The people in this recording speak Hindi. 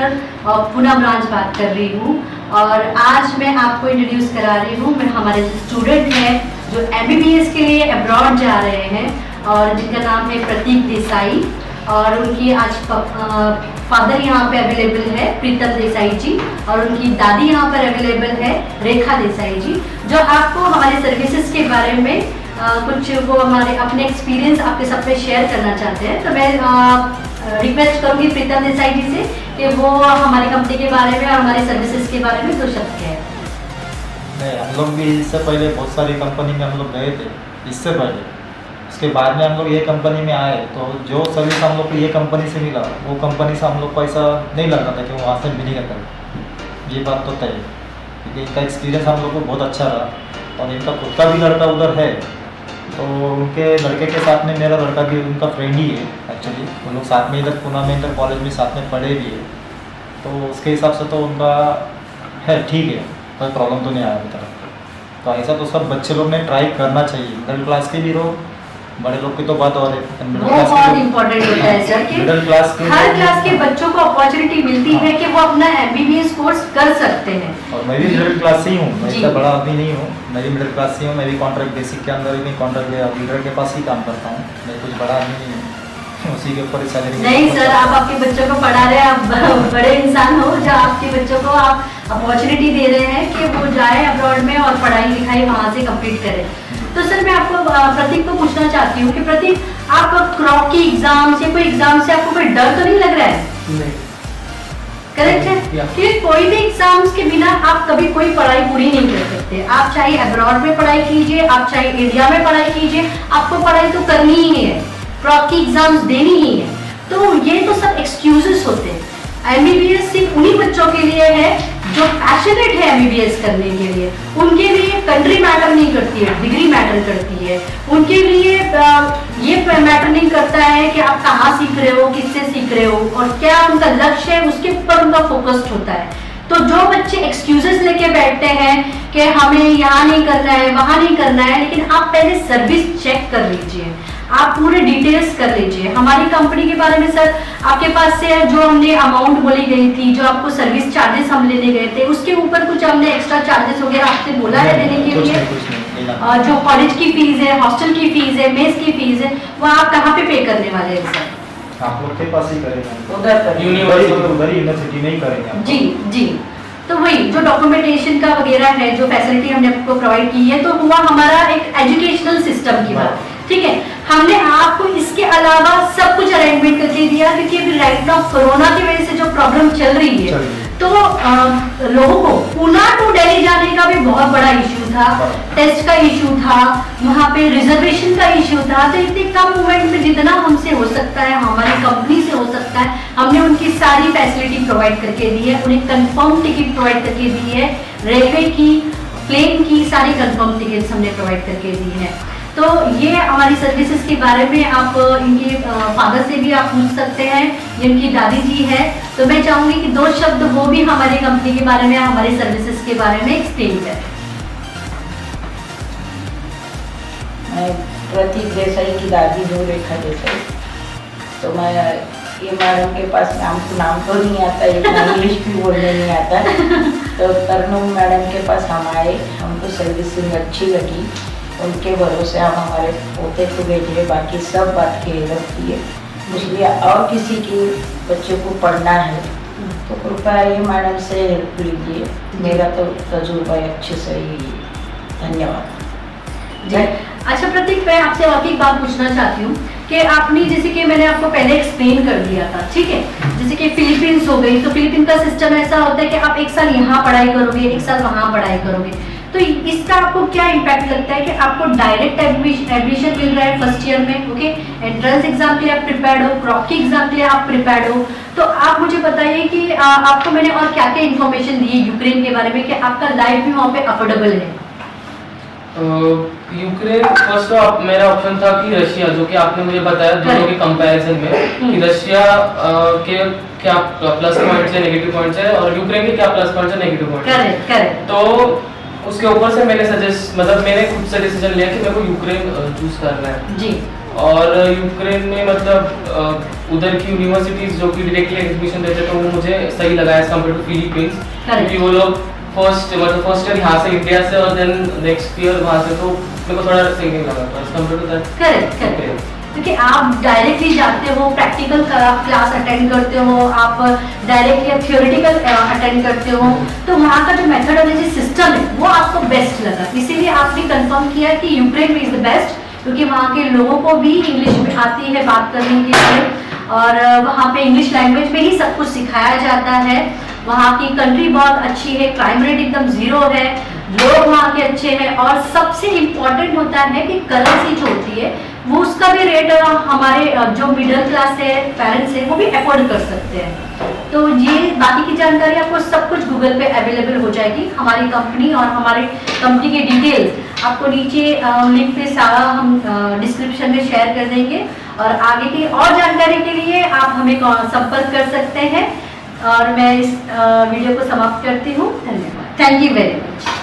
डायरेक्टर ऑफ पुणे ब्रांच बात कर रही हूँ। और आज मैं आपको इंट्रोड्यूस करा रही हूँ, मैं हमारे स्टूडेंट हैं जो MBBS के लिए अब्रॉड जा रहे हैं और जिनका नाम है प्रतीक देसाई। और उनकी आज फादर यहाँ पे अवेलेबल है प्रीतम देसाई जी, और उनकी दादी यहाँ पर अवेलेबल है रेखा देसाई जी, जो आपको हमारे सर्विसेज के बारे में कुछ वो हमारे अपने एक्सपीरियंस आपके सब पे शेयर करना चाहते हैं। तो मैं रिक्वेस्ट करूँगी प्रीतम देसाई जी से कि वो हमारी कंपनी के बारे में और हमारे सर्विसेज के बारे में 2 शब्द कहें। नहीं, हम लोग भी इससे पहले बहुत सारी कंपनी में हम लोग गए थे इससे पहले। उसके बाद में हम लोग ये कंपनी में आए तो जो सर्विस हम लोग को ये कंपनी से मिला वो कंपनी से हम लोग को ऐसा नहीं लगा था कि वहाँ से मिलेगा कर। ये बात तो तय है क्योंकि इनका एक्सपीरियंस हम लोग को बहुत अच्छा रहा। और इनका खुद का भी लड़का उधर है, तो उनके लड़के के साथ में मेरा लड़का भी उनका फ्रेंड ही है एक्चुअली। वो लोग साथ में इधर पुणे में इंटर कॉलेज में साथ में पढ़े भी है, तो उसके हिसाब से तो उनका है ठीक है, कोई प्रॉब्लम तो नहीं आया अभी तक। तो ऐसा तो सब बच्चे लोग ने ट्राई करना चाहिए, मिडिल क्लास के भी रहो, बड़े लोग की तो बात और है। बहुत इम्पोर्टेंट होता है सर कि मिडिल क्लास के हर क्लास के बच्चों को अपॉर्चुनिटी मिलती है कि वो अपना MBBS कोर्स कर सकते हैं। और मैं भी मिडिल क्लास से ही हूँ, मैं इतना बड़ा आदमी नहीं हूँ, मैं भी मिडिल क्लास से हूँ। मैं भी कॉन्ट्रैक्ट बेसिक के अंदर ही कॉन्ट्रैक्ट लीडर के पास ही काम करता हूँ, मैं कुछ बड़ा आदमी नहीं हूँ, उसी के ऊपर सैलरी। नहीं सर, आप आपके बच्चों को पढ़ा रहे हैं, आप बड़े इंसान हो जो आपके बच्चों को आप अपॉर्चुनिटी दे रहे हैं कि वो जाए अब्रॉड में और पढ़ाई लिखाई वहाँ से कंप्लीट करें। तो सर मैं आपको प्रतीक को पूछना चाहती हूँ कि प्रतीक, आप क्रॉक की एग्जाम से कोई एग्जाम से आपको कोई डर तो नहीं लग रहा है? नहीं। करेक्ट है कि कोई भी एग्जाम्स के बिना आप कभी कोई पढ़ाई पूरी नहीं कर सकते। आप चाहे अब्रॉड में पढ़ाई कीजिए, आप चाहे इंडिया में पढ़ाई कीजिए, आपको पढ़ाई तो करनी ही है, क्रॉक की एग्जाम्स देनी ही है। तो ये तो सब एक्सक्यूजेस होते हैं। MBBS सिर्फ उन्हीं बच्चों के लिए है जो पैशनेट है MBBS करने के लिए। उनके लिए कंट्री मैटर नहीं करती है, डिग्री मैटर करती है। उनके लिए ये मैटर नहीं करता है कि आप कहाँ सीख रहे हो, किससे सीख रहे हो और क्या उनका लक्ष्य है, उसके ऊपर उनका फोकस्ड होता है। तो जो बच्चे एक्सक्यूजेस लेके बैठते हैं कि हमें यहाँ नहीं करना है, वहाँ नहीं करना है, लेकिन आप पहले सर्विस चेक कर लीजिए, आप पूरे डिटेल्स कर लीजिए। हमारी कंपनी के बारे में सर आपके पास से जो हमने अमाउंट बोली गई थी, जो आपको सर्विस चार्जेस हम लेने गए थे, उसके ऊपर कुछ हमने एक्स्ट्रा चार्जेस वगैरह आपसे बोला है देने के लिए? जो कॉलेज की फीस है, हॉस्टल की फीस है, मेस की फीस है, वो आप कहाँ पे पे करने वाले हैं सर? आप लोग के पास ही करेंगे, उधर यूनिवर्सिटी में ही करेंगे। जी जी, तो वही जो डॉक्यूमेंटेशन का वगैरह है, जो फैसिलिटी हमने आपको प्रोवाइड की है, तो हुआ हमारा एक एजुकेशनल सिस्टम की बात, ठीक है। हमने आपको इसके अलावा सब कुछ अरेंजमेंट करके दिया, क्योंकि अभी राइट नाउ कोरोना की वजह से जो प्रॉब्लम चल रही है, तो लोगों को पुणे टू दिल्ली जाने का भी बहुत बड़ा इशू था, टेस्ट का इशू था, वहाँ पे रिजर्वेशन का इशू था। तो इतने कम मूवमेंट में जितना हमसे हो सकता है, हमारी कंपनी से हो सकता है, हमने उनकी सारी फैसिलिटी प्रोवाइड करके दी है। उन्हें कंफर्म टिकट प्रोवाइड करके दी है, रेलवे की, प्लेन की सारी कंफर्म टिकट्स हमने प्रोवाइड करके दी है। तो ये हमारी सर्विसेज के बारे में आप इनके फादर से भी आप पूछ सकते हैं, ये इनकी दादी जी है। तो मैं चाहूंगी कि 2 शब्द वो भी हमारी कंपनी के बारे में, हमारी सर्विसेज के बारे में एक्सप्लेन करें। मैं प्रतीक देसाई की दादी हूँ, रेखा देसाई। तो मैं ये मैडम के पास नाम तो नहीं आता, इतना इंग्लिश भी बोलने नहीं आता। तो तरनुम मैडम के पास हम आए, हमको सर्विसिंग अच्छी लगी, उनके भरोसे हम हमारे पोते को भेजे, बाकी सब बात की रखती है। इसलिए और किसी की बच्चों को पढ़ना है तो कृपया ये मैडम से हेल्प लीजिए। मेरा तो तजुर्बा अच्छे से ही। धन्यवाद। अच्छा प्रतीक, मैं आपसे और एक बात पूछना चाहती हूँ कि आपने, जैसे कि मैंने आपको पहले एक्सप्लेन कर दिया था, ठीक है, जैसे कि फिलीपींस हो गई, तो फिलीपीन का सिस्टम ऐसा होता है कि आप 1 साल यहाँ पढ़ाई करोगे, 1 साल वहाँ पढ़ाई करोगे। तो इसका आपको क्या इम्पैक्ट लगता है कि आपको डायरेक्ट एडमिशन मिल रहा है फर्स्ट ईयर में, ओके, एंट्रेंस एग्जाम के लिए आप प्रिपेयर्ड हो, क्रॉक की एग्जाम के लिए आप प्रिपेयर्ड हो। तो आप मुझे बताइए कि आपको मैंने और क्या क्या इन्फॉर्मेशन दी है यूक्रेन के बारे में कि आपका लाइफ भी वहाँ पे अफोर्डेबल है? यूक्रेन फर्स्ट तो मेरा ऑप्शन था कि रशिया, जो कि आपने मुझे बताया दोनों के कंपैरिजन में कि रशिया के क्या प्लस पॉइंट्स है, नेगेटिव पॉइंट्स है, और यूक्रेन के क्या प्लस पॉइंट्स है, नेगेटिव पॉइंट्स है। Correct correct. तो उसके ऊपर से मैंने मैंने खुद से डिसीजन लिया कि मेरे को यूक्रेन चूज करना है। जी। और यूक्रेन में मतलब उधर की यूनिवर्सिटीज जो कि डायरेक्टली एडमिशन देते तो वो मुझे सही लगा एज कम्पेयर टू फिलीपींस, क्योंकि वो लोग फर्स्ट ईयर यहाँ से इंडिया से और देन नेक्स्ट ईयर वहाँ से, तो मेरे को थोड़ा सही नहीं लगा as compare to that. Correct correct, क्योंकि आप डायरेक्टली जाते हो, प्रैक्टिकल क्लास अटेंड करते हो, आप डायरेक्टली थियोरेटिकल अटेंड करते हो, तो वहाँ का जो मेथोडोलॉजी सिस्टम है वो आपको बेस्ट लगा, इसीलिए आपने कंफर्म किया कि यूक्रेन में इज द बेस्ट, क्योंकि वहाँ के लोगों को भी इंग्लिश में आती है बात करने के लिए, और वहाँ पे इंग्लिश लैंग्वेज में ही सब कुछ सिखाया जाता है। वहाँ की कंट्री बहुत अच्छी है, क्राइम रेट एकदम 0 है, लोग वहाँ के अच्छे हैं, और सबसे इम्पोर्टेंट होता है कि करेंसी जो होती है वो उसका भी रेट हमारे जो मिडिल क्लास है, पेरेंट्स है, वो भी अफोर्ड कर सकते हैं। तो ये बाकी की जानकारी आपको सब कुछ गूगल पे अवेलेबल हो जाएगी, हमारी कंपनी और हमारी कंपनी के डिटेल्स आपको नीचे लिंक पे सारा हम डिस्क्रिप्शन में शेयर कर देंगे, और आगे की और जानकारी के लिए आप हमें संपर्क कर सकते हैं। और मैं इस वीडियो को समाप्त करती हूँ। धन्यवाद, थैंक यू वेरी मच।